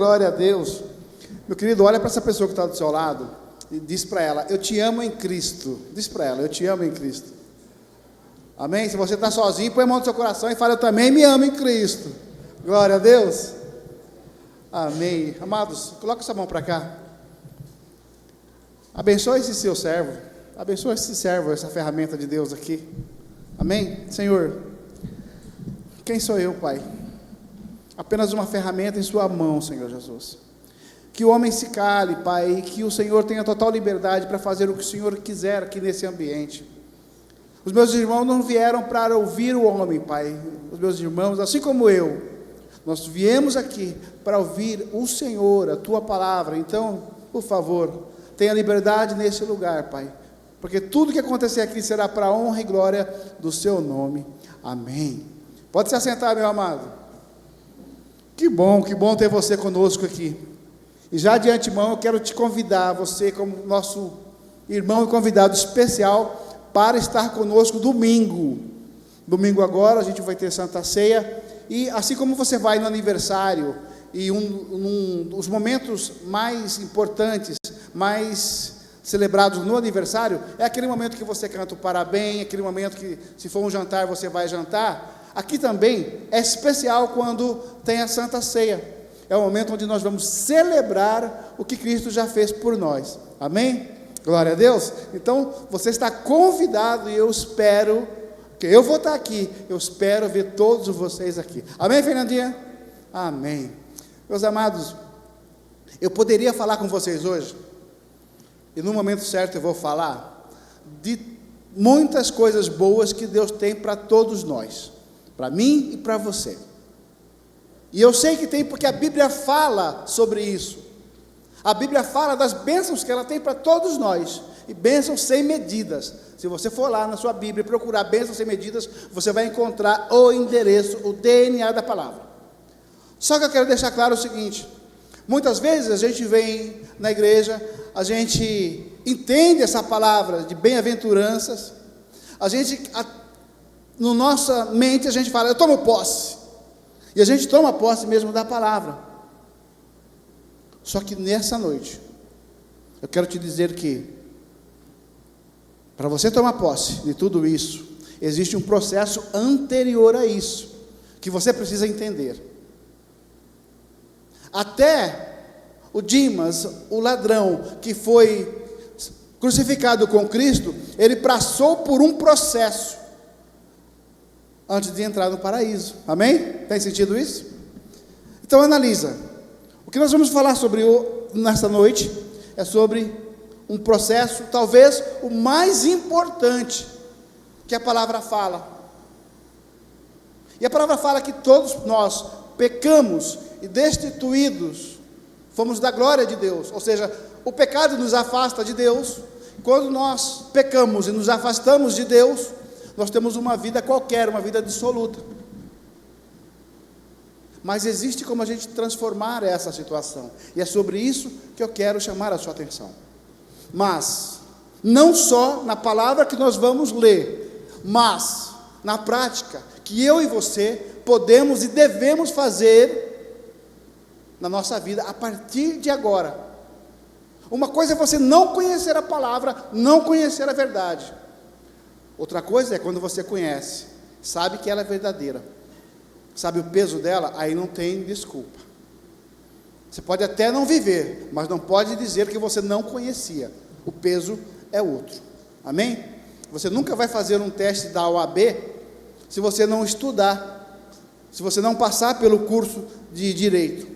glória a Deus. Meu querido, olha para essa pessoa que está do seu lado e diz para ela: eu te amo em Cristo. Diz para ela: eu te amo em Cristo. Amém? Se você está sozinho, põe a mão no seu coração e fala: eu também me amo em Cristo. Glória a Deus. Amém. Amados, coloca essa mão para cá. Abençoe esse seu servo. Abençoe esse servo, essa ferramenta de Deus aqui. Amém? Senhor, quem sou eu, Pai? Apenas uma ferramenta em sua mão, Senhor Jesus. Que o homem se cale, Pai, e que o Senhor tenha total liberdade para fazer o que o Senhor quiser aqui nesse ambiente. Os meus irmãos não vieram para ouvir o homem, Pai. Os meus irmãos, assim como eu, nós viemos aqui para ouvir o Senhor, a Tua palavra. Então, por favor, tenha liberdade nesse lugar, Pai, porque tudo que acontecer aqui será para a honra e glória do Seu nome. Amém. Pode se assentar, meu amado. Que bom ter você conosco aqui. E já de antemão eu quero te convidar, você como nosso irmão e convidado especial, para estar conosco domingo. Domingo agora a gente vai ter Santa Ceia, e assim como você vai no aniversário, e os momentos mais importantes, mais celebrados no aniversário, é aquele momento que você canta o parabéns, aquele momento que, se for um jantar, você vai jantar. Aqui também é especial quando tem a Santa Ceia. É o momento onde nós vamos celebrar o que Cristo já fez por nós. Amém? Glória a Deus. Então, você está convidado, e eu espero, que eu vou estar aqui, eu espero ver todos vocês aqui. Amém, Fernandinha? Amém. Meus amados, eu poderia falar com vocês hoje, e no momento certo eu vou falar de muitas coisas boas que Deus tem para todos nós, para mim e para você. E eu sei que tem, porque a Bíblia fala sobre isso. A Bíblia fala das bênçãos que ela tem para todos nós, e bênçãos sem medidas. Se você for lá na sua Bíblia e procurar bênçãos sem medidas, você vai encontrar o endereço, o DNA da palavra. Só que eu quero deixar claro o seguinte: muitas vezes a gente vem na igreja, a gente entende essa palavra de bem-aventuranças, na nossa mente a gente fala: eu tomo posse. E a gente toma posse mesmo da palavra. Só que nessa noite, eu quero te dizer que, para você tomar posse de tudo isso, existe um processo anterior a isso, que você precisa entender. Até o Dimas, o ladrão, que foi crucificado com Cristo, ele passou por um processo antes de entrar no paraíso. Amém? Tem sentido isso? Então analisa. O que nós vamos falar sobre nesta noite é sobre um processo, talvez o mais importante que a palavra fala. E a palavra fala que todos nós pecamos e destituídos fomos da glória de Deus. Ou seja, o pecado nos afasta de Deus. Quando nós pecamos e nos afastamos de Deus, nós temos uma vida qualquer, uma vida dissoluta. Mas existe como a gente transformar essa situação, e é sobre isso que eu quero chamar a sua atenção. Mas, não só na palavra que nós vamos ler, mas na prática, que eu e você podemos e devemos fazer na nossa vida, a partir de agora. Uma coisa é você não conhecer a palavra, não conhecer a verdade. Outra coisa é quando você conhece, sabe que ela é verdadeira, sabe o peso dela, aí não tem desculpa. Você pode até não viver, mas não pode dizer que você não conhecia. O peso é outro. Amém? Você nunca vai fazer um teste da OAB se você não estudar, se você não passar pelo curso de Direito,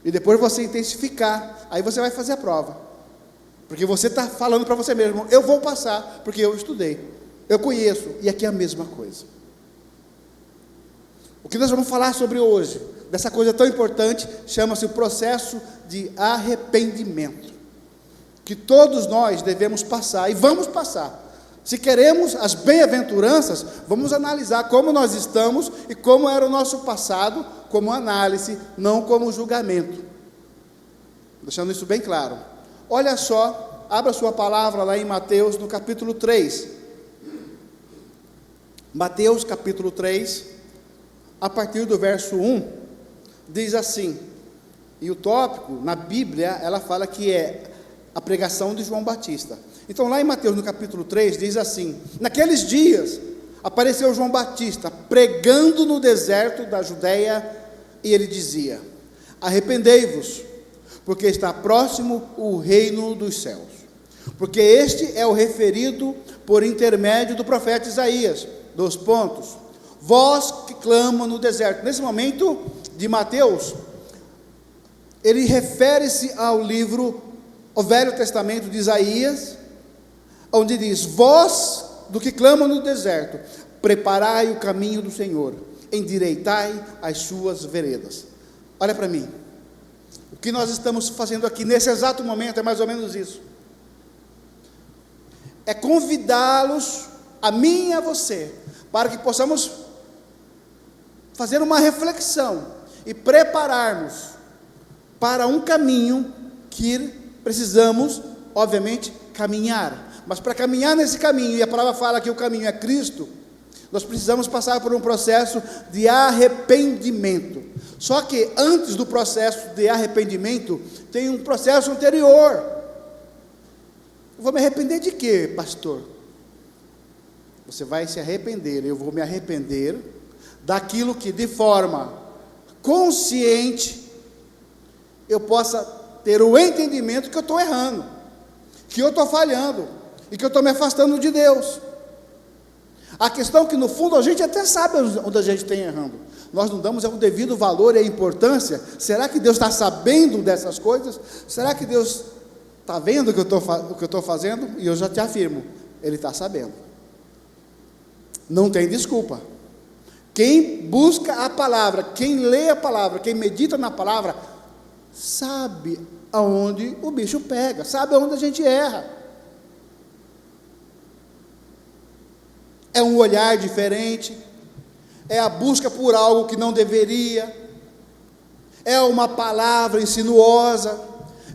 e depois você intensificar, aí você vai fazer a prova, porque você está falando para você mesmo: eu vou passar, porque eu estudei. Eu conheço, e aqui é a mesma coisa. O que nós vamos falar sobre hoje, dessa coisa tão importante, chama-se o processo de arrependimento, que todos nós devemos passar, e vamos passar. Se queremos as bem-aventuranças, vamos analisar como nós estamos, e como era o nosso passado, como análise, não como julgamento. Deixando isso bem claro. Olha só, abra sua palavra lá em Mateus, no capítulo 3. Mateus capítulo 3, a partir do verso 1, diz assim: E o tópico, na Bíblia, ela fala que é a pregação de João Batista. Então, lá em Mateus, no capítulo 3, diz assim: naqueles dias, apareceu João Batista, pregando no deserto da Judéia, e ele dizia: arrependei-vos, porque está próximo o reino dos céus. Porque este é o referido por intermédio do profeta Isaías. Vós que clamam no deserto. Nesse momento de Mateus, ele refere-se ao livro, ao Velho Testamento de Isaías, onde diz: vós do que clamam no deserto, preparai o caminho do Senhor, endireitai as suas veredas. Olha para mim, o que nós estamos fazendo aqui nesse exato momento é mais ou menos isso, é convidá-los, a mim e a você, para que possamos fazer uma reflexão e prepararmos para um caminho que precisamos, obviamente, caminhar. Mas para caminhar nesse caminho, e a palavra fala que o caminho é Cristo, nós precisamos passar por um processo de arrependimento. Só que antes do processo de arrependimento, tem um processo anterior. Eu vou me arrepender de quê, pastor? Você vai se arrepender, eu vou me arrepender daquilo que de forma consciente eu possa ter o entendimento que eu estou errando, que eu estou falhando, e que eu estou me afastando de Deus. A questão é que no fundo a gente até sabe onde a gente está errando, nós não damos o devido valor e a importância. Será que Deus está sabendo dessas coisas? Será que Deus está vendo o que eu estou fazendo? E eu já te afirmo, Ele está sabendo. Não tem desculpa. Quem busca a palavra, quem lê a palavra, quem medita na palavra, sabe aonde o bicho pega, sabe aonde a gente erra. É um olhar diferente, é a busca por algo que não deveria, é uma palavra insinuosa,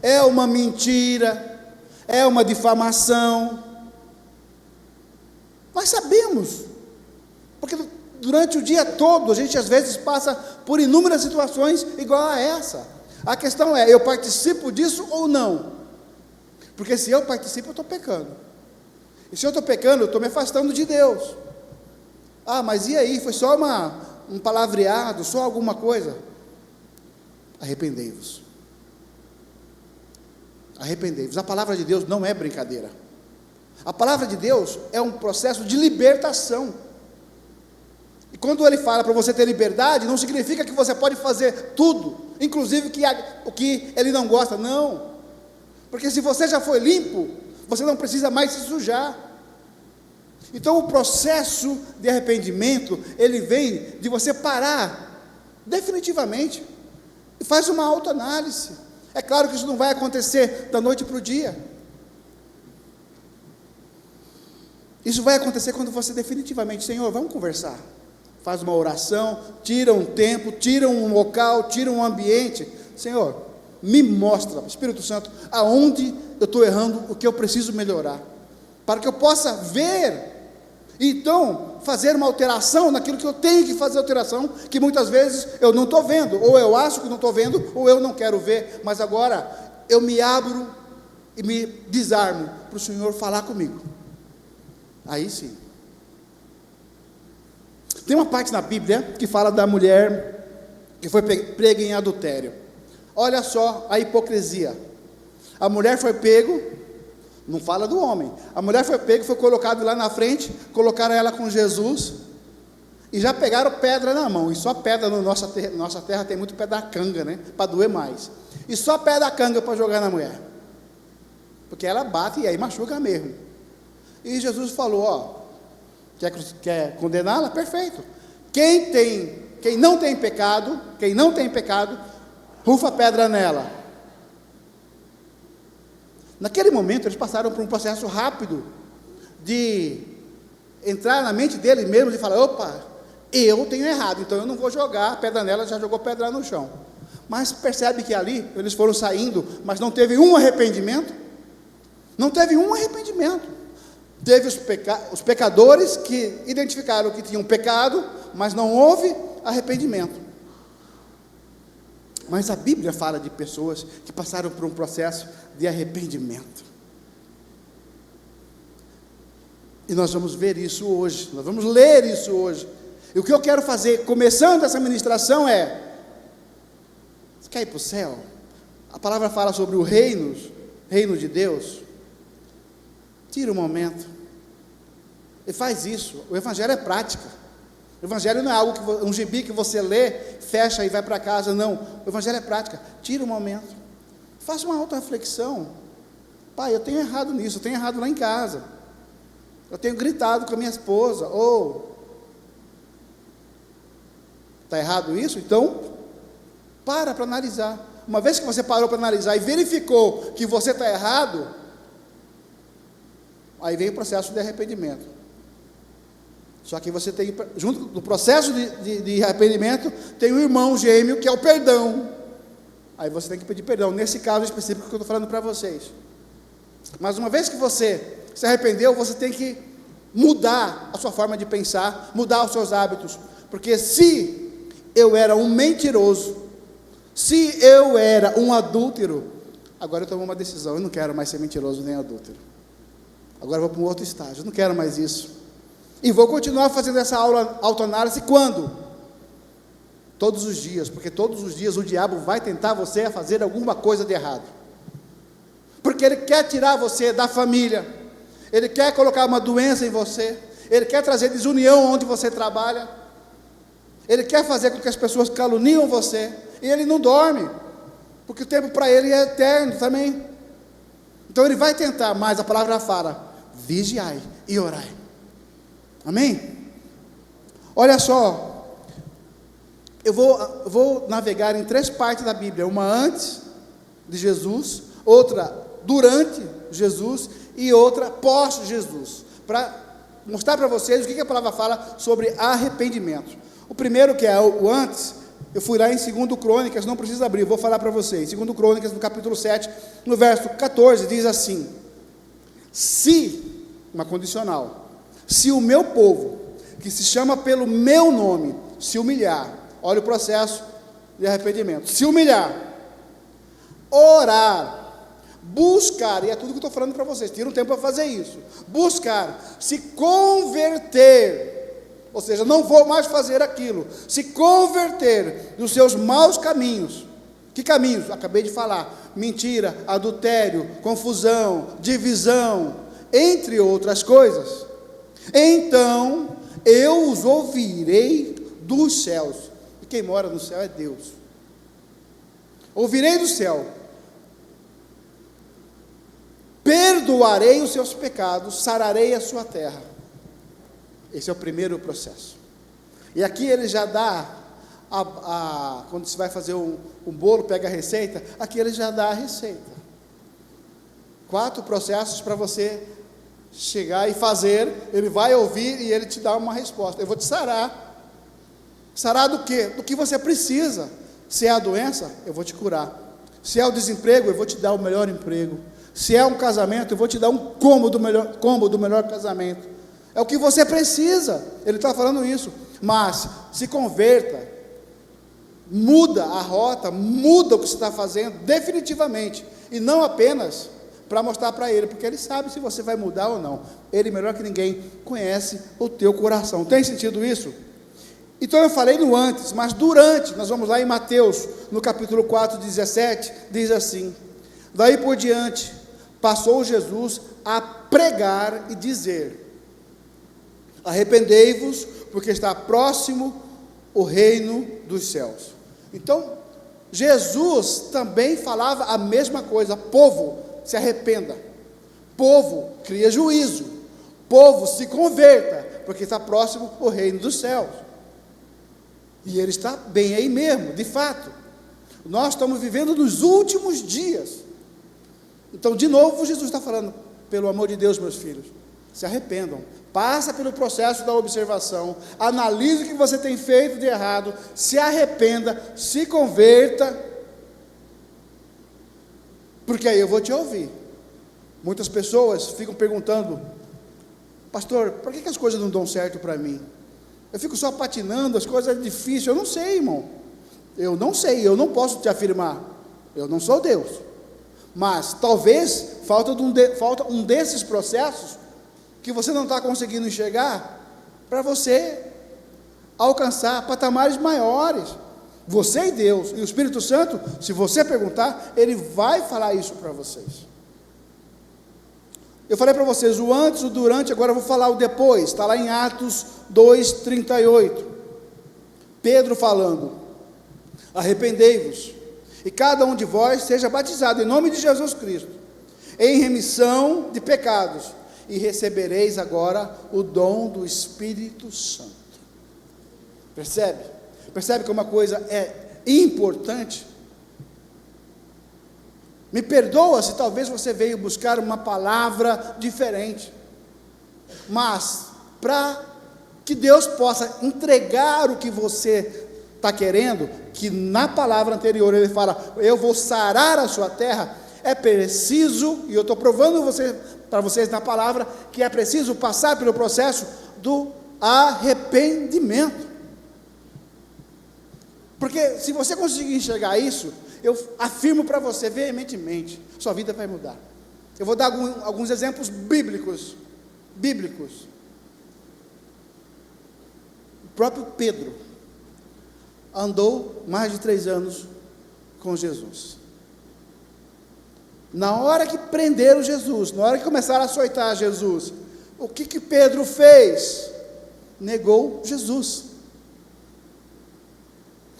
é uma mentira, é uma difamação. Nós sabemos, porque durante o dia todo a gente às vezes passa por inúmeras situações igual a essa. A questão é, eu participo disso ou não? Porque se eu participo, eu estou pecando. E se eu estou pecando, eu estou me afastando de Deus. Ah, mas e aí? Foi só um palavreado, só alguma coisa? Arrependei-vos. Arrependei-vos. A palavra de Deus não é brincadeira. A palavra de Deus é um processo de libertação. E quando Ele fala para você ter liberdade, não significa que você pode fazer tudo, inclusive o que Ele não gosta, não. Porque se você já foi limpo, você não precisa mais se sujar. Então o processo de arrependimento, ele vem de você parar definitivamente e faz uma autoanálise. É claro que isso não vai acontecer da noite para o dia. Isso vai acontecer quando você definitivamente, Senhor, vamos conversar. Faz uma oração, tira um tempo, tira um local, tira um ambiente. Senhor, me mostra, Espírito Santo, aonde eu estou errando, o que eu preciso melhorar, para que eu possa ver, e então fazer uma alteração naquilo que eu tenho que fazer alteração, que muitas vezes eu não estou vendo, ou eu acho que não estou vendo, ou eu não quero ver, mas agora eu me abro e me desarmo para o Senhor falar comigo. Aí sim. Tem uma parte na Bíblia que fala da mulher que foi pega em adultério. Olha só a hipocrisia. A mulher foi pego, não fala do homem, a mulher foi pega, foi colocada lá na frente, colocaram ela com Jesus, e já pegaram pedra na mão, e só pedra na nossa terra tem muito pé da canga, né, para doer mais, e só pé da canga para jogar na mulher, porque ela bate e aí machuca mesmo. E Jesus falou, ó, quer condená-la? Perfeito. Quem não tem pecado, rufa pedra nela. Naquele momento eles passaram por um processo rápido de entrar na mente dele mesmo e falar, opa, eu tenho errado, então eu não vou jogar a pedra nela, já jogou pedra no chão. Mas percebe que ali eles foram saindo, mas não teve um arrependimento. Não teve um arrependimento. Teve os pecadores que identificaram que tinham pecado, mas não houve arrependimento. Mas a Bíblia fala de pessoas que passaram por um processo de arrependimento. E nós vamos ver isso hoje, nós vamos ler isso hoje. E o que eu quero fazer, começando essa ministração, você quer ir para o céu? A palavra fala sobre o reino de Deus. Tira um momento e faz isso. O Evangelho é prática. O Evangelho não é algo um gibi que você lê, fecha e vai para casa, não. O Evangelho é prática. Tira um momento, faça uma auto-reflexão. Pai, eu tenho errado nisso, eu tenho errado lá em casa, eu tenho gritado com a minha esposa, está errado isso? Então, para analisar. Uma vez que você parou para analisar e verificou que você está errado, aí vem o processo de arrependimento. Só que você tem, junto do processo de arrependimento, tem um irmão gêmeo que é o perdão. Aí você tem que pedir perdão, nesse caso específico que eu estou falando para vocês. Mas uma vez que você se arrependeu, você tem que mudar a sua forma de pensar, mudar os seus hábitos. Porque se eu era um mentiroso, se eu era um adúltero, agora eu tomo uma decisão, eu não quero mais ser mentiroso nem adúltero. Agora eu vou para um outro estágio, eu não quero mais isso. E vou continuar fazendo essa autoanálise quando? Todos os dias, porque todos os dias o diabo vai tentar você a fazer alguma coisa de errado. Porque ele quer tirar você da família, ele quer colocar uma doença em você, ele quer trazer desunião onde você trabalha, ele quer fazer com que as pessoas caluniam você, e ele não dorme, porque o tempo para ele é eterno também. Então ele vai tentar, mas a palavra fala: vigiai e orai. Amém? Olha só, eu vou navegar em 3 partes da Bíblia, uma antes de Jesus, outra durante Jesus e outra pós Jesus, para mostrar para vocês o que a palavra fala sobre arrependimento. O primeiro, que é o antes, eu fui lá em 2 Crônicas, não precisa abrir, vou falar para vocês. 2 Crônicas, no capítulo 7, no verso 14, diz assim: se, uma condicional, se o meu povo, que se chama pelo meu nome, se humilhar, olha o processo de arrependimento, se humilhar, orar, buscar, e é tudo que eu estou falando para vocês, tira um tempo para fazer isso, buscar, se converter, ou seja, não vou mais fazer aquilo, se converter dos seus maus caminhos. Que caminhos? Acabei de falar: mentira, adultério, confusão, divisão, entre outras coisas. Então eu os ouvirei dos céus, e quem mora no céu é Deus. Ouvirei do céu, perdoarei os seus pecados, sararei a sua terra. Esse é o primeiro processo. E aqui ele já dá, quando se vai fazer um bolo, pega a receita, aqui ele já dá a receita. 4 processos para você chegar e fazer, ele vai ouvir e ele te dá uma resposta. Eu vou te sarar. Sarar do quê? Do que você precisa. Se é a doença, eu vou te curar. Se é o desemprego, eu vou te dar o melhor emprego. Se é um casamento, eu vou te dar um combo do melhor casamento. É o que você precisa. Ele está falando isso. Mas se converta, muda a rota, muda o que você está fazendo definitivamente, e não apenas para mostrar para ele, porque ele sabe se você vai mudar ou não. Ele, melhor que ninguém, conhece o teu coração. Tem sentido isso? Então eu falei no antes, mas durante, nós vamos lá em Mateus, no capítulo 4, 17, diz assim: daí por diante, passou Jesus a pregar e dizer: arrependei-vos, porque está próximo o reino dos céus. Então, Jesus também falava a mesma coisa: povo, se arrependa, povo, cria juízo, povo, se converta, porque está próximo o reino dos céus. E ele está bem aí mesmo, de fato. Nós estamos vivendo nos últimos dias. Então, de novo, Jesus está falando: pelo amor de Deus, meus filhos, se arrependam, passa pelo processo da observação, analise o que você tem feito de errado, se arrependa, se converta, porque aí eu vou te ouvir. Muitas pessoas ficam perguntando: pastor, por que as coisas não dão certo para mim? Eu fico só patinando, as coisas é difícil. Eu não sei, irmão. Eu não sei, eu não posso te afirmar, eu não sou Deus, mas talvez falta um desses processos que você não está conseguindo enxergar, para você alcançar patamares maiores. Você e Deus, e o Espírito Santo, se você perguntar, Ele vai falar isso para vocês. Eu falei para vocês o antes, o durante, agora eu vou falar o depois. Está lá em Atos 2:38. Pedro falando: arrependei-vos, e cada um de vós seja batizado em nome de Jesus Cristo, em remissão de pecados, e recebereis agora o dom do Espírito Santo. Percebe? Percebe que uma coisa é importante? Me perdoa se talvez você veio buscar uma palavra diferente, mas para que Deus possa entregar o que você está querendo, que na palavra anterior Ele fala: eu vou sarar a sua terra, é preciso, e eu estou provando para vocês na palavra, que é preciso passar pelo processo do arrependimento. Porque se você conseguir enxergar isso, eu afirmo para você veementemente, sua vida vai mudar. Eu vou dar alguns exemplos bíblicos. O próprio Pedro andou mais de 3 anos com Jesus. Na hora que prenderam Jesus, na hora que começaram a açoitar Jesus, o que Pedro fez? Negou Jesus.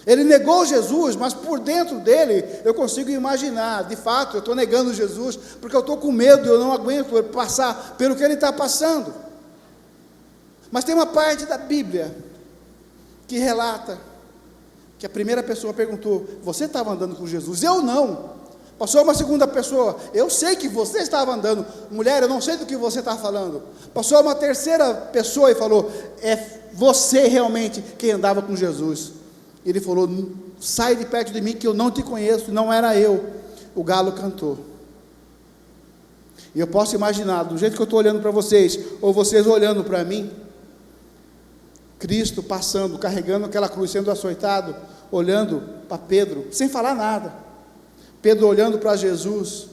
Ele negou Jesus, mas por dentro dele, eu consigo imaginar, de fato, eu estou negando Jesus, porque eu estou com medo, eu não aguento passar pelo que ele está passando. Mas tem uma parte da Bíblia, que relata, que a primeira pessoa perguntou: você estava andando com Jesus? Eu não. Passou uma segunda pessoa: eu sei que você estava andando. Mulher, eu não sei do que você está falando. Passou uma terceira pessoa e falou: é você realmente quem andava com Jesus. Ele falou: sai de perto de mim que eu não te conheço, não era eu. O galo cantou. E eu posso imaginar, do jeito que eu estou olhando para vocês, ou vocês olhando para mim, Cristo passando, carregando aquela cruz, sendo açoitado, olhando para Pedro, sem falar nada. Pedro olhando para Jesus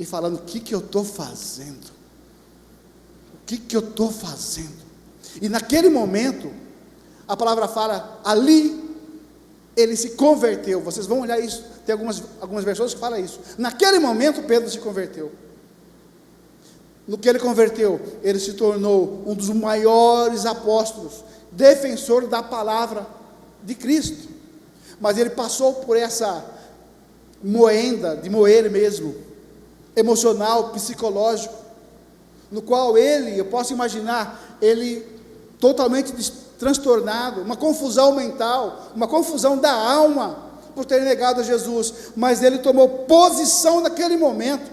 e falando: o que eu estou fazendo? O que eu estou fazendo? E naquele momento, a palavra fala, ali ele se converteu. Vocês vão olhar isso, tem algumas versões que falam isso. Naquele momento Pedro se converteu. No que ele converteu, ele se tornou um dos maiores apóstolos, defensor da palavra de Cristo. Mas ele passou por essa moenda, de moer mesmo, emocional, psicológico, no qual eu posso imaginar, ele totalmente transtornado, uma confusão mental, uma confusão da alma, por ter negado a Jesus, mas ele tomou posição naquele momento,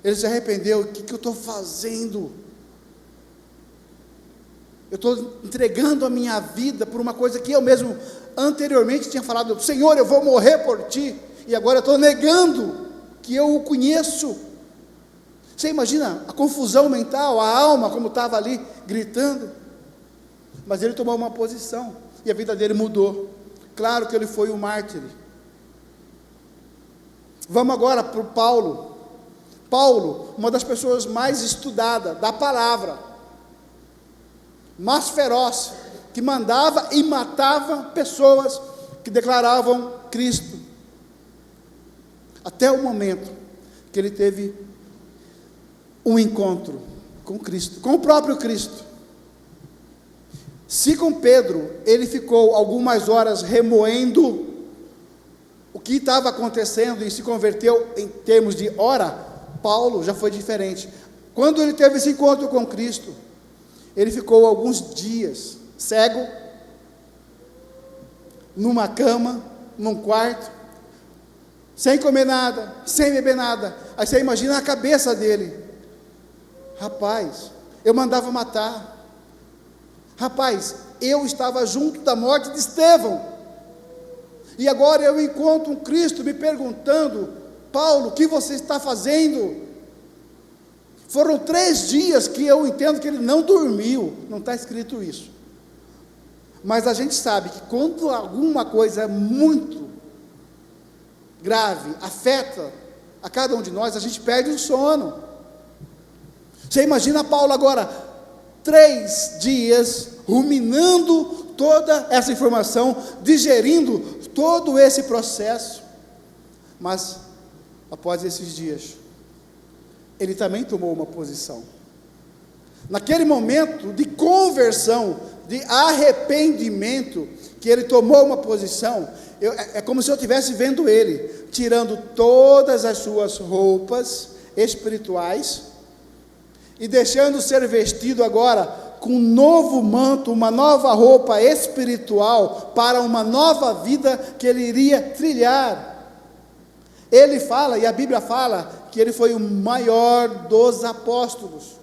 ele se arrependeu. O que eu estou fazendo? Eu estou entregando a minha vida por uma coisa que eu mesmo anteriormente tinha falado: Senhor, eu vou morrer por ti, e agora eu estou negando que eu o conheço. Você imagina a confusão mental, a alma como estava ali gritando? Mas ele tomou uma posição, e a vida dele mudou. Claro que ele foi um mártir. Vamos agora para o Paulo. Paulo, uma das pessoas mais estudadas da palavra, mais feroz, que mandava e matava pessoas que declaravam Cristo, até o momento que ele teve um encontro com Cristo, com o próprio Cristo. Se com Pedro ele ficou algumas horas remoendo o que estava acontecendo e se converteu em termos de hora, Paulo já foi diferente. Quando ele teve esse encontro com Cristo, ele ficou alguns dias cego, numa cama, num quarto, sem comer nada, sem beber nada. Aí você imagina a cabeça dele: rapaz, eu mandava matar. Rapaz, eu estava junto da morte de Estevão, e agora eu encontro um Cristo me perguntando: Paulo, o que você está fazendo? Foram 3 dias que eu entendo que ele não dormiu, não está escrito isso, Mas a gente sabe que quando alguma coisa é muito grave, afeta a cada um de nós, a gente perde o sono. Você imagina Paulo agora, 3 dias, ruminando toda essa informação, digerindo todo esse processo. Mas, após esses dias, ele também tomou uma posição. Naquele momento de conversão, de arrependimento, que ele tomou uma posição, é como se eu estivesse vendo ele, tirando todas as suas roupas espirituais, e deixando ser vestido agora com um novo manto, uma nova roupa espiritual, para uma nova vida que ele iria trilhar. Ele fala, e a Bíblia fala, que ele foi o maior dos apóstolos.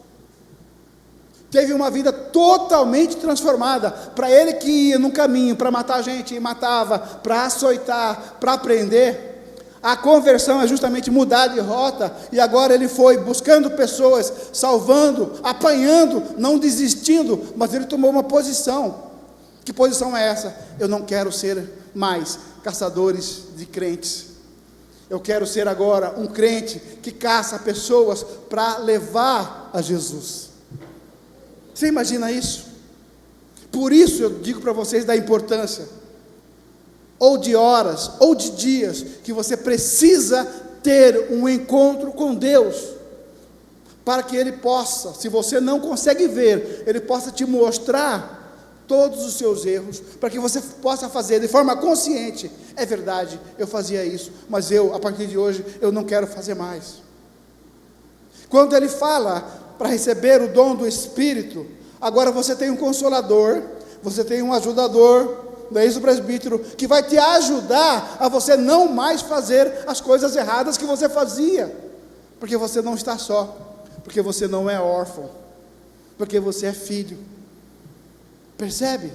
Teve uma vida totalmente transformada. Para ele que ia no caminho para matar gente, e matava, para açoitar, para prender, a conversão é justamente mudar de rota, e agora ele foi buscando pessoas, salvando, apanhando, não desistindo, mas ele tomou uma posição. Que posição é essa? Eu não quero ser mais caçadores de crentes. Eu quero ser agora um crente que caça pessoas para levar a Jesus. Você imagina isso? Por isso eu digo para vocês da importância, ou de horas, ou de dias, que você precisa ter um encontro com Deus, para que Ele possa, se você não consegue ver, Ele possa te mostrar todos os seus erros, para que você possa fazer de forma consciente. É verdade, eu fazia isso, mas a partir de hoje, eu não quero fazer mais. Quando Ele fala para receber o dom do Espírito, agora você tem um consolador, você tem um ajudador, não é isso, presbítero, que vai te ajudar a você não mais fazer as coisas erradas que você fazia, porque você não está só, porque você não é órfão, porque você é filho. Percebe?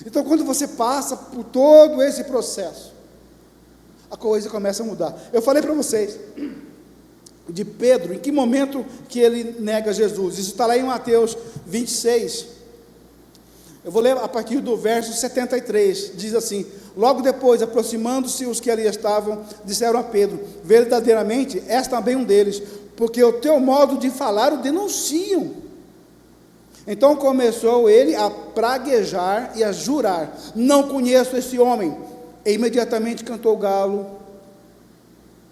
Então, quando você passa por todo esse processo, a coisa começa a mudar. Eu falei para vocês de Pedro, em que momento que ele nega Jesus. Isso está lá em Mateus 26. Eu vou ler a partir do verso 73. Diz assim: logo depois, aproximando-se os que ali estavam, disseram a Pedro: verdadeiramente és também um deles, porque o teu modo de falar o denunciam. Então começou ele a praguejar e a jurar: não conheço esse homem. E imediatamente cantou o galo.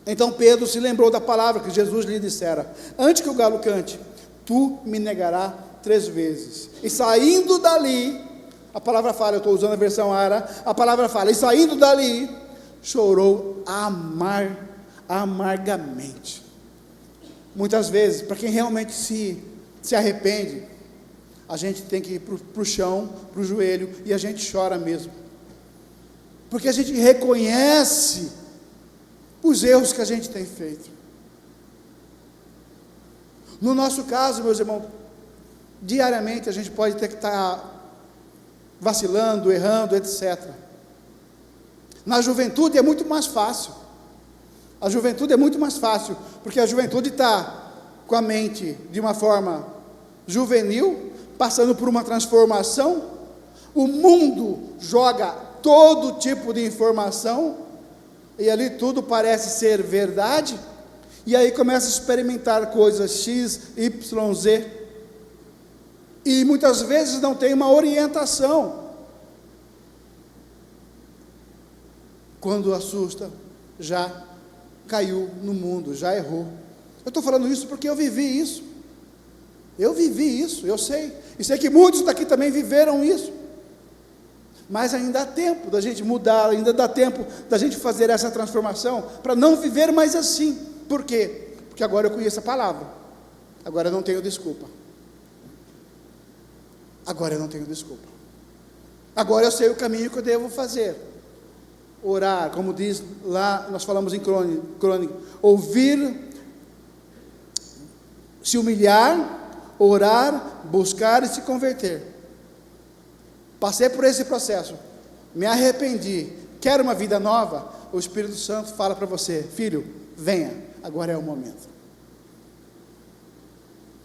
Então Pedro se lembrou da palavra que Jesus lhe dissera: antes que o galo cante, tu me negarás 3 vezes. E saindo dali, a palavra fala, eu estou usando a versão Ara, a palavra fala, e saindo dali, chorou amargamente. Muitas vezes, para quem realmente se arrepende, a gente tem que ir para o chão, para o joelho, e a gente chora mesmo, porque a gente reconhece os erros que a gente tem feito. No nosso caso, meus irmãos, diariamente a gente pode ter que estar vacilando, errando, etc. Na juventude é muito mais fácil. A juventude é muito mais fácil, porque a juventude está com a mente de uma forma juvenil, passando por uma transformação. O mundo joga todo tipo de informação, e ali tudo parece ser verdade, e aí começa a experimentar coisas X, Y, Z, e muitas vezes não tem uma orientação. Quando assusta, já caiu no mundo, já errou. Eu estou falando isso porque eu vivi isso, eu sei, e sei que muitos daqui também viveram isso. Mas ainda há tempo da gente mudar, ainda dá tempo da gente fazer essa transformação, para não viver mais assim. Por quê? Porque agora eu conheço a palavra, agora eu não tenho desculpa. Agora eu não tenho desculpa. Agora eu sei o caminho que eu devo fazer. Orar, como diz lá, nós falamos em Crônica, ouvir, se humilhar, orar, buscar e se converter. Passei por esse processo, me arrependi, quero uma vida nova. O Espírito Santo fala para você: filho, venha, agora é o momento.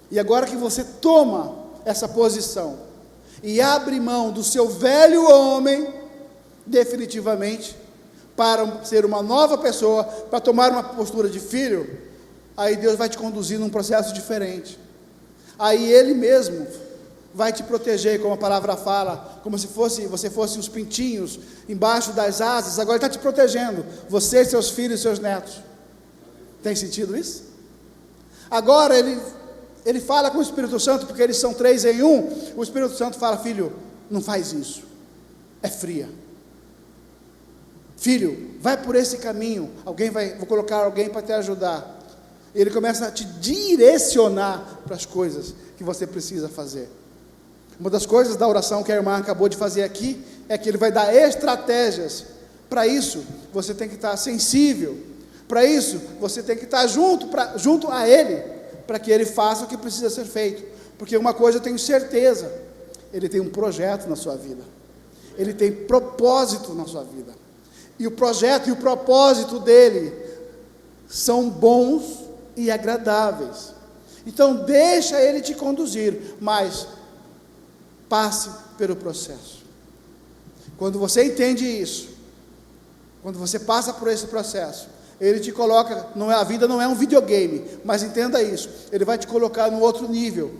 E agora que você toma essa posição, e abre mão do seu velho homem, definitivamente, para ser uma nova pessoa, para tomar uma postura de filho, aí Deus vai te conduzir num processo diferente. Aí Ele mesmo vai te proteger, como a palavra fala, como se você fosse os pintinhos embaixo das asas. Agora Ele está te protegendo, você, seus filhos e seus netos. Tem sentido isso? Agora Ele fala com o Espírito Santo, porque eles são 3 em 1. O Espírito Santo fala: filho, não faz isso, é fria. Filho, vai por esse caminho, vou colocar alguém para te ajudar. Ele começa a te direcionar para as coisas que você precisa fazer. Uma das coisas da oração que a irmã acabou de fazer aqui, é que Ele vai dar estratégias. Para isso, você tem que estar sensível. Para isso, você tem que estar junto a Ele, para que Ele faça o que precisa ser feito. Porque uma coisa eu tenho certeza: Ele tem um projeto na sua vida, Ele tem propósito na sua vida, e o projeto e o propósito dEle são bons e agradáveis. Então deixa Ele te conduzir, mas passe pelo processo. Quando você entende isso, quando você passa por esse processo, Ele te coloca, a vida não é um videogame, mas entenda isso, Ele vai te colocar no outro nível,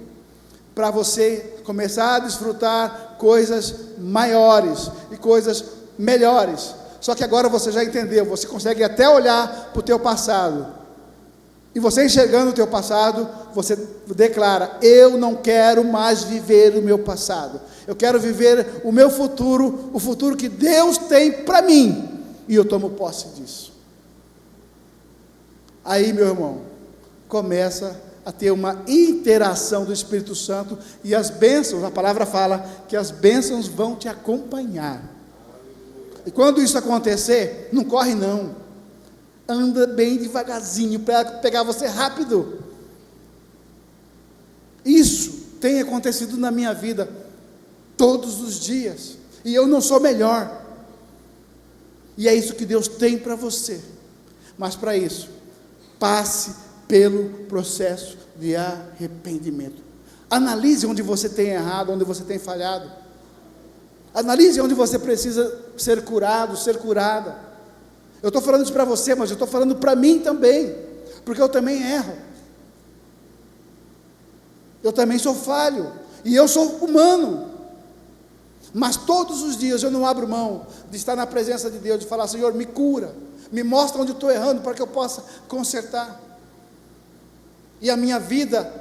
para você começar a desfrutar coisas maiores e coisas melhores. Só que agora você já entendeu, você consegue até olhar para o teu passado, e você enxergando o teu passado, você declara: eu não quero mais viver o meu passado, eu quero viver o meu futuro, o futuro que Deus tem para mim, e eu tomo posse disso. Aí, meu irmão, começa a ter uma interação do Espírito Santo, e as bênçãos, a palavra fala que as bênçãos vão te acompanhar. E quando isso acontecer, não corre não, anda bem devagarzinho, para pegar você rápido. Isso tem acontecido na minha vida, todos os dias, e eu não sou melhor, e é isso que Deus tem para você, mas para isso, passe pelo processo de arrependimento. Analise onde você tem errado, onde você tem falhado. Analise onde você precisa ser curado, ser curada. Eu estou falando isso para você, mas eu estou falando para mim também, porque eu também erro. Eu também sou falho, e eu sou humano. Mas todos os dias eu não abro mão de estar na presença de Deus, de falar: Senhor, me cura, me mostra onde eu estou errando, para que eu possa consertar. E a minha vida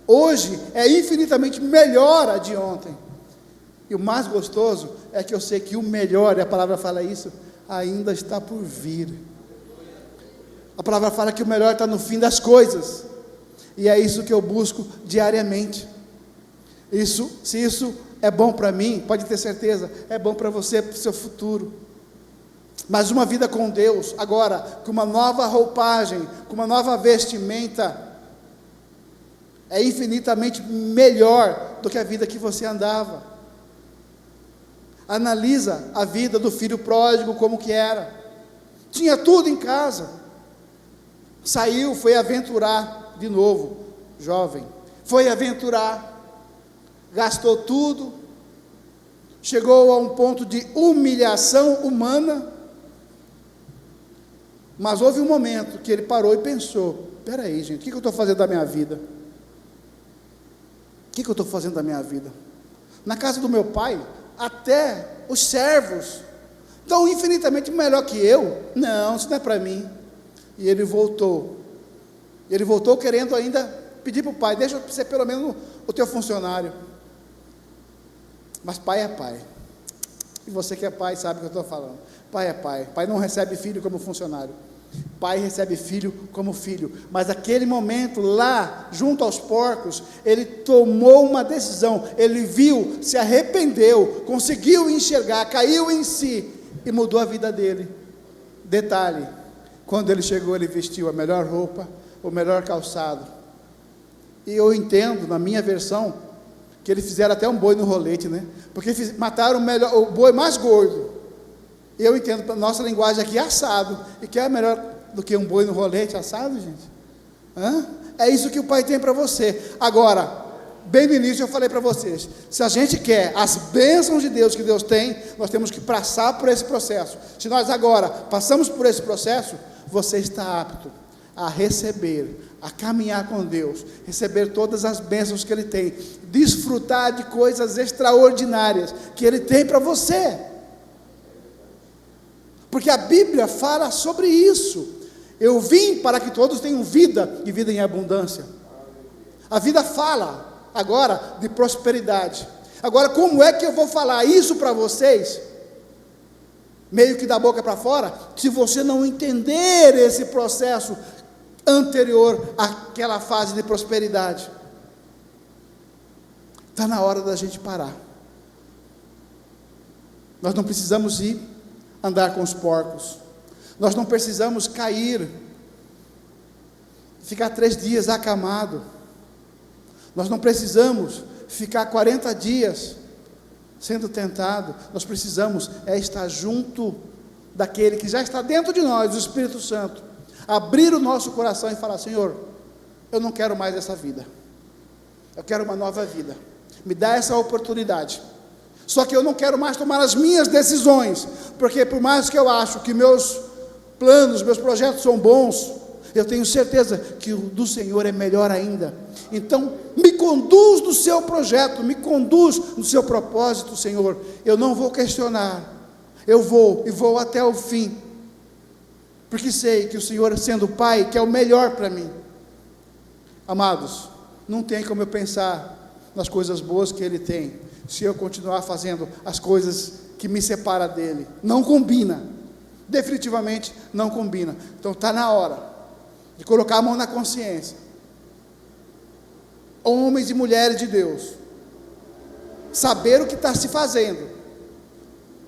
hoje é infinitamente melhor a de ontem. E o mais gostoso é que eu sei que o melhor, e a palavra fala isso, ainda está por vir. A palavra fala que o melhor está no fim das coisas, e é isso que eu busco diariamente. Se isso é bom para mim, pode ter certeza, é bom para você, para o seu futuro. Mas uma vida com Deus, agora, com uma nova roupagem, com uma nova vestimenta, é infinitamente melhor do que a vida que você andava. Analisa a vida do filho pródigo, como que era. Tinha tudo em casa, saiu, foi aventurar de novo, jovem, foi aventurar, gastou tudo, chegou a um ponto de humilhação humana, mas houve um momento que ele parou e pensou: espera aí, gente, o que eu estou fazendo da minha vida? O que eu estou fazendo da minha vida? Na casa do meu pai, até os servos estão infinitamente melhor que eu. Não, isso não é para mim. E ele voltou querendo ainda pedir para o pai: deixa eu ser pelo menos o teu funcionário. Mas pai é pai, e você que é pai sabe o que eu estou falando. Pai é pai, pai não recebe filho como funcionário, pai recebe filho como filho. Mas aquele momento lá, junto aos porcos, ele tomou uma decisão, ele viu, se arrependeu, conseguiu enxergar, caiu em si, e mudou a vida dele. Detalhe, quando ele chegou, ele vestiu a melhor roupa, o melhor calçado, e eu entendo, na minha versão, que eles fizeram até um boi no rolete, né? Porque mataram o boi mais gordo. Eu entendo, para nossa linguagem aqui, assado. E que é melhor do que um boi no rolete assado, gente? É isso que o pai tem para você. Agora, bem no início eu falei para vocês, se a gente quer as bênçãos de Deus que Deus tem, nós temos que passar por esse processo. Se nós agora passamos por esse processo, você está apto a receber, a caminhar com Deus, receber todas as bênçãos que Ele tem, desfrutar de coisas extraordinárias que Ele tem para você, porque a Bíblia fala sobre isso. Eu vim para que todos tenham vida, e vida em abundância. A vida fala agora de prosperidade. Agora, como é que eu vou falar isso para vocês, meio que da boca para fora, se você não entender esse processo anterior àquela fase de prosperidade? Está na hora da gente parar. Nós não precisamos ir andar com os porcos, nós não precisamos cair, ficar 3 dias acamado, nós não precisamos ficar 40 dias sendo tentado. Nós precisamos estar junto daquele que já está dentro de nós, o Espírito Santo, abrir o nosso coração e falar: Senhor, eu não quero mais essa vida, eu quero uma nova vida, me dá essa oportunidade. Só que eu não quero mais tomar as minhas decisões, porque por mais que eu acho que meus planos, meus projetos são bons, eu tenho certeza que o do Senhor é melhor ainda. Então, me conduz no seu projeto, me conduz no seu propósito, Senhor. Eu não vou questionar, eu vou e vou até o fim, porque sei que o Senhor, sendo Pai, quer o melhor para mim. Amados, não tem como eu pensar nas coisas boas que Ele tem, se eu continuar fazendo as coisas que me separam dEle. Não combina, definitivamente não combina. Então está na hora de colocar a mão na consciência, homens e mulheres de Deus, saber o que está se fazendo,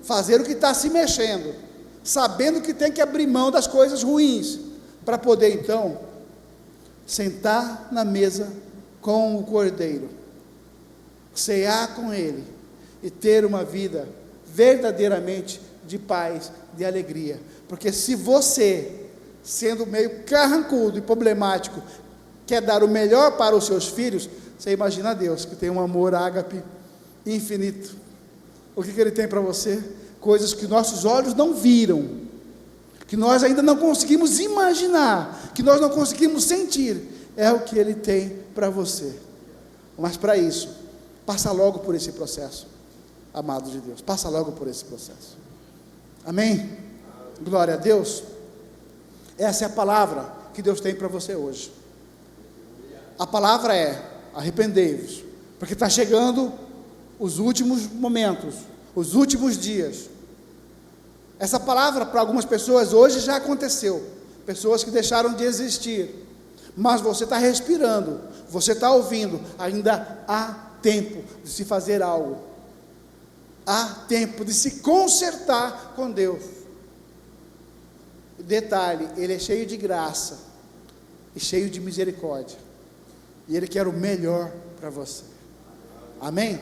fazer o que está se mexendo, sabendo que tem que abrir mão das coisas ruins, para poder então sentar na mesa com o Cordeiro, cear com Ele e ter uma vida verdadeiramente de paz, de alegria. Porque se você, sendo meio carrancudo e problemático, quer dar o melhor para os seus filhos, você imagina Deus, que tem um amor ágape infinito. O que Ele tem para você? Coisas que nossos olhos não viram, que nós ainda não conseguimos imaginar, que nós não conseguimos sentir, é o que Ele tem para você. Mas para isso, passa logo por esse processo, amado de Deus, passa logo por esse processo. Amém? Glória a Deus. Essa é a palavra que Deus tem para você hoje. A palavra é: arrependei-vos, porque está chegando os últimos momentos, os últimos dias. Essa palavra para algumas pessoas hoje já aconteceu, pessoas que deixaram de existir, mas você está respirando, você está ouvindo, ainda há tempo de se fazer algo, há tempo de se consertar com Deus. Detalhe, Ele é cheio de graça e cheio de misericórdia, e Ele quer o melhor para você. Amém?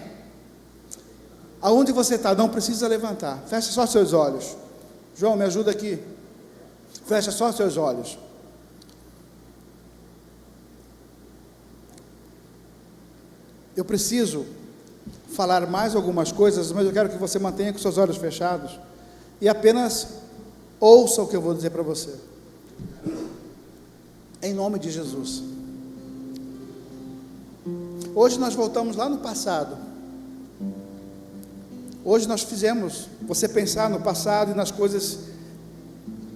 Aonde você está, não precisa levantar, fecha só seus olhos. João, me ajuda aqui, fecha só seus olhos. Eu preciso falar mais algumas coisas, mas eu quero que você mantenha com seus olhos fechados e apenas ouça o que eu vou dizer para você, em nome de Jesus. Hoje nós voltamos lá no passado. Hoje nós fizemos você pensar no passado e nas coisas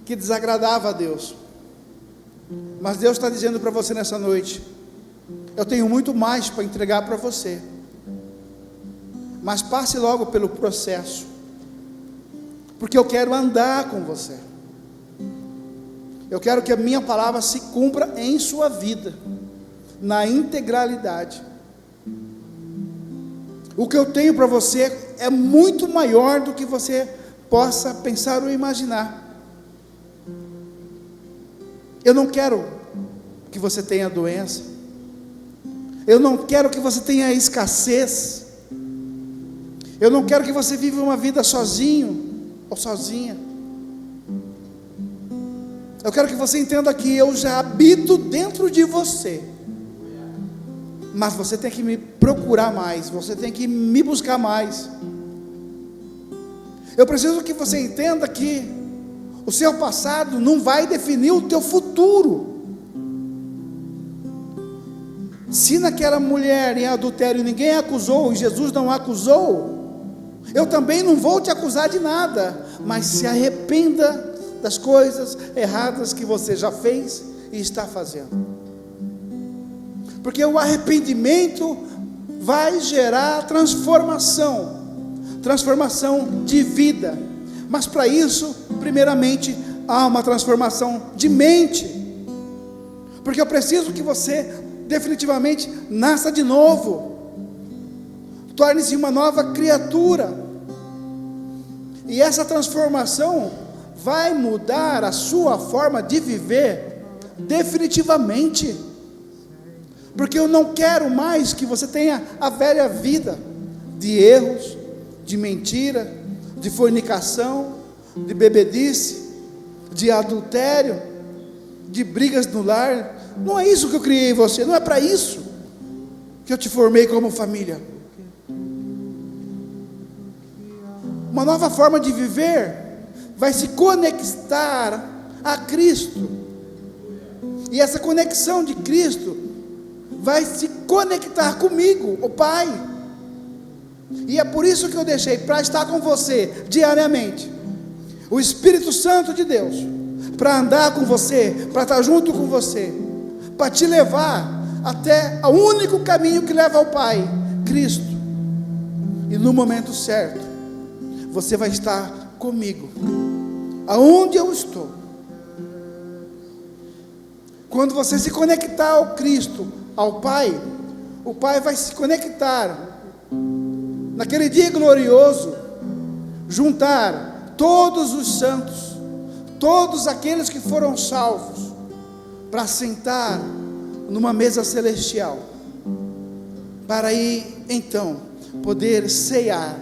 que desagradavam a Deus, mas Deus está dizendo para você nessa noite: eu tenho muito mais para entregar para você, mas passe logo pelo processo, porque eu quero andar com você, eu quero que a minha palavra se cumpra em sua vida, na integralidade. O que eu tenho para você é muito maior do que você possa pensar ou imaginar. Eu não quero que você tenha doença, eu não quero que você tenha escassez, eu não quero que você viva uma vida sozinho ou sozinha. Eu quero que você entenda que eu já habito dentro de você, mas você tem que me procurar mais, você tem que me buscar mais. Eu preciso que você entenda que o seu passado não vai definir o teu futuro. Se naquela mulher em adultério ninguém acusou, e Jesus não acusou, eu também não vou te acusar de nada, mas se arrependa das coisas erradas que você já fez e está fazendo, porque o arrependimento vai gerar transformação de vida, mas para isso, primeiramente, há uma transformação de mente, porque eu preciso que você definitivamente nasça de novo, torne-se uma nova criatura, e essa transformação vai mudar a sua forma de viver definitivamente, porque eu não quero mais que você tenha a velha vida de erros, de mentira, de fornicação, de bebedice, de adultério, de brigas no lar. Não é isso que eu criei você, não é para isso que eu te formei como família. Uma nova forma de viver vai se conectar a Cristo, e essa conexão de Cristo vai se conectar comigo, o Pai, e é por isso que eu deixei para estar com você diariamente o Espírito Santo de Deus, para andar com você, para estar junto com você, para te levar até o único caminho que leva ao Pai, Cristo, e no momento certo, você vai estar comigo, aonde eu estou. Quando você se conectar ao Cristo, ao Pai, o Pai vai se conectar, naquele dia glorioso, juntar todos os santos, todos aqueles que foram salvos, para sentar numa mesa celestial, para aí então poder ceiar,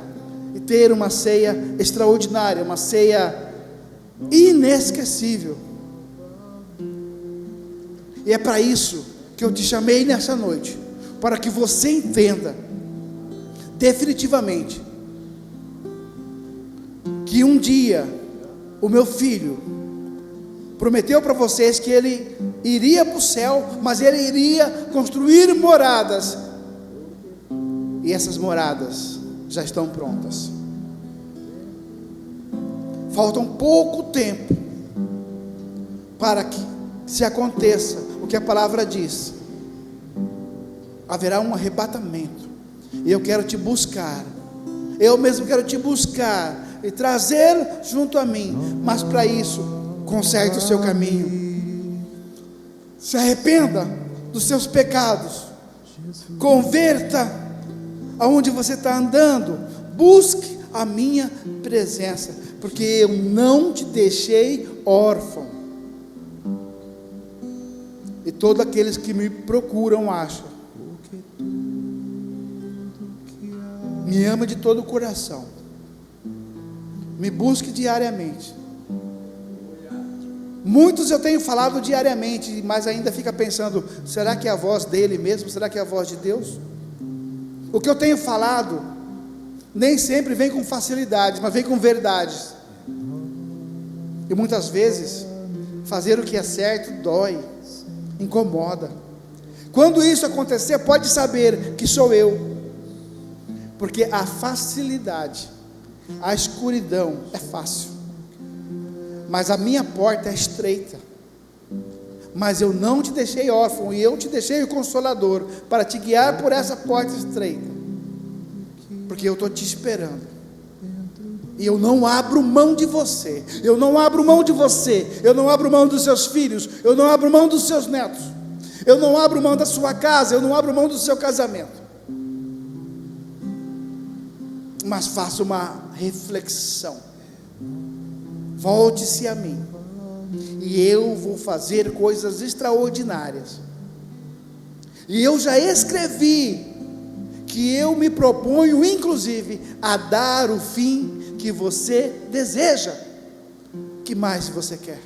e ter uma ceia extraordinária, uma ceia inesquecível. E é para isso que eu te chamei nessa noite, para que você entenda definitivamente que um dia o meu filho prometeu para vocês que ele iria para o céu, mas ele iria construir moradas, e essas moradas já estão prontas. Falta um pouco tempo para que se aconteça o que a palavra diz. Haverá um arrebatamento, e eu quero te buscar, eu mesmo quero te buscar e trazer junto a mim, mas para isso, conserte o seu caminho, se arrependa dos seus pecados, converta aonde você está andando, busque a minha presença, porque eu não te deixei órfão, e todos aqueles que me procuram acham. Me ama de todo o coração, me busque diariamente. Muitos eu tenho falado diariamente, mas ainda fica pensando, será que é a voz dele mesmo? Será que é a voz de Deus? O que eu tenho falado, nem sempre vem com facilidade, mas vem com verdades, e muitas vezes, fazer o que é certo dói, incomoda. Quando isso acontecer, pode saber que sou eu, porque a facilidade, a escuridão é fácil, mas a minha porta é estreita. Mas eu não te deixei órfão, e eu te deixei o Consolador, para te guiar por essa porta estreita, porque eu estou te esperando, e eu não abro mão de você, eu não abro mão de você, eu não abro mão dos seus filhos, eu não abro mão dos seus netos, eu não abro mão da sua casa, eu não abro mão do seu casamento, mas faça uma reflexão, volte-se a mim, e eu vou fazer coisas extraordinárias, e eu já escrevi, que eu me proponho inclusive, a dar o fim que você deseja. Que mais você quer?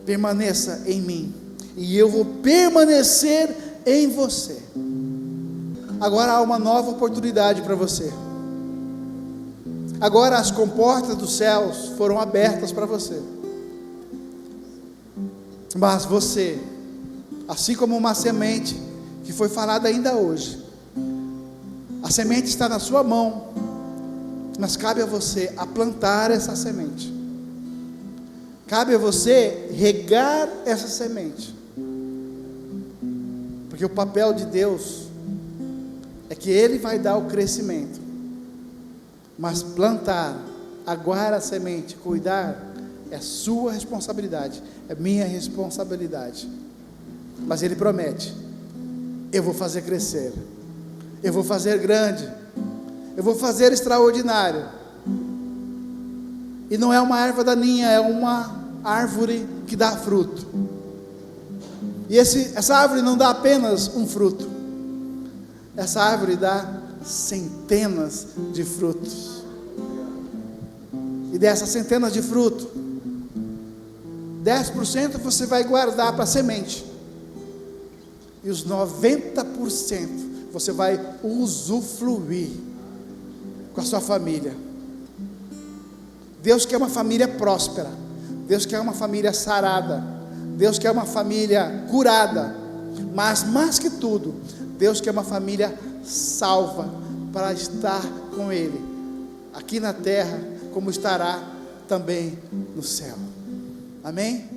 Permaneça em mim, e eu vou permanecer em você. Agora há uma nova oportunidade para você. Agora as comportas dos céus foram abertas para você. Mas você, assim como uma semente que foi falada ainda hoje, a semente está na sua mão, mas cabe a você a plantar essa semente. Cabe a você regar essa semente. Porque o papel de Deus é que Ele vai dar o crescimento, mas plantar, aguar a semente, cuidar, é sua responsabilidade, é minha responsabilidade. Mas Ele promete: eu vou fazer crescer, eu vou fazer grande, eu vou fazer extraordinário. E não é uma erva daninha, é uma árvore que dá fruto. E essa árvore não dá apenas um fruto, essa árvore dá centenas de frutos. E dessas centenas de frutos, 10% você vai guardar para semente, e os 90% você vai usufruir com a sua família. Deus quer uma família próspera, Deus quer uma família sarada, Deus quer uma família curada, mas mais que tudo, Deus quer uma família salva para estar com Ele aqui na terra, como estará também no céu. Amém?